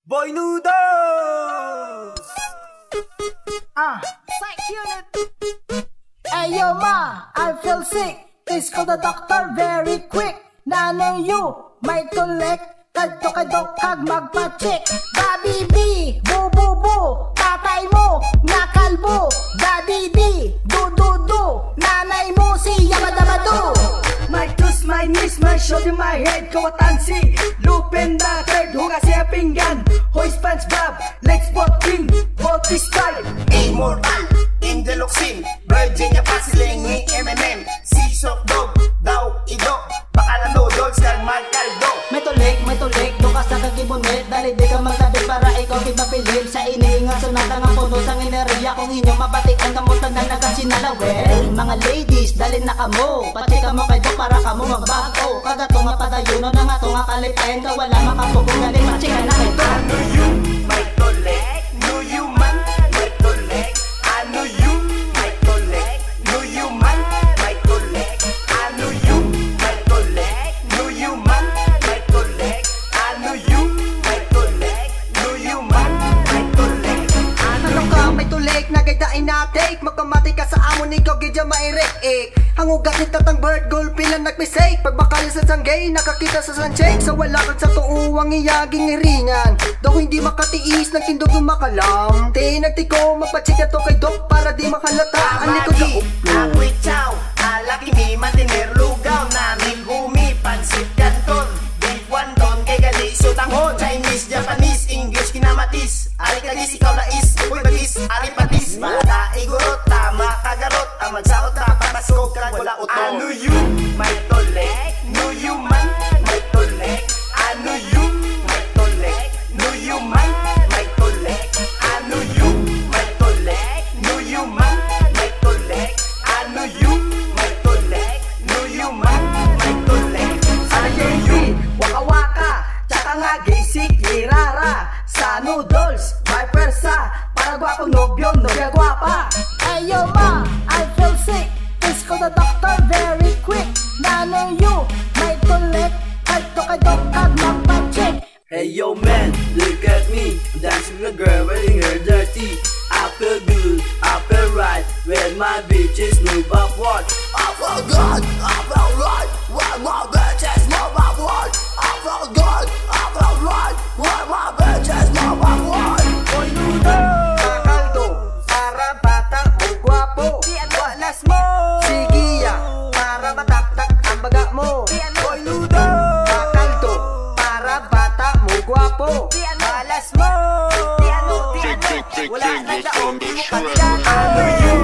Boy Noodles! Psych unit! Ayo ma, I feel sick. Please call the doctor very quick. Nano U TULik, kadto kag magpa-check. Baby B, bu bu bu, tatay mo nakalbo. Daddy D, du du du, nanay mo si yamadamado. My toes, my knees, my shoulder, my head, kawatansi. Lupin na third, hugas siya pinggan. Hoy SpongeBob, let's put in multi-style. Immortal, angelkym, Virginia pasilingi, M&M. Sisok dog, daw ido. Baka na noodles, kalmal kaldo. May tulik, do ka sa kagibunit. Dali di ka magtabi para ikaw kipapilip. Sa iniinga, sunata nga puno sang enerhiya. Kung inyong mabatikan kamutan na nagasinalawel. Mga ladies, dali na kamo. Patika mo kay Dok para kamo magbago. Kagato nga padayuno na nga to nga kalipayan ka. Wala makapugong na rin, patika na kay Dok. Ano yung may tulik? No you man, may tulik. Ano yung may tulik? No you man, may tulik. Ano yung may tulik? No you man, may tulik. Ano yung may tulik? No you man, may tulik. Ano ka may tulik na gaydain na take. Magkamati ka sa amon ikaw gidya mairek-ik. Ang ugat ni tatang bird goal pilang nagmisake. Pagbakali sa sanggay nakakita sa sunshake. Sa wala kag sa tuuwang iyaging iringan. Daw hindi makatiis ng tindog yung makalam. Nagtiko mapachika to kay Dok para di makalata. Ang likod na uplo. Ako'y chow, alaki mi matiner lugaw. Namin gumi, pansit canton. Beef wonton, kay gali sutanghon. Chinese, Japanese, English kinamatis. Ari kagis, ikaw lais, uy bagis, ari patis. Bata igurot, tama kagarot. Ang magsaot na papaskog kag wala uto. Ano yung may tulik? No you man, may tulik. Ano yung may tulik? No you man, may tulik. Ano yung may tulik? No you man, may tulik. Ano yung may tulik? No you man, may tulik. Sa JV, waka-waka, tsaka nga gisik, lirara. Sa noodles, may persa. Para gwapong nobyo, nobya gwapa. Ayo ma, I feel sick. Please call the doctor very quick. Nano U TULik, kadto kag magpa-check. Hey yo man, look at me, I'm dancing with a girl wearing her dirty. I feel good, I feel right, when my bitches move upward. I feel good, I feel right, when my bitches move upward. I feel good, I feel right, when my bitches move upward. Boy Noodles, kakaldo, para bata mo gwapo. Walas mo, sigiya, para mataktak ang baga mo. Boy Noodles, kakaldo, para bata mo gwapo. Walas mo, wala na daon, di mo kanila. Ano yung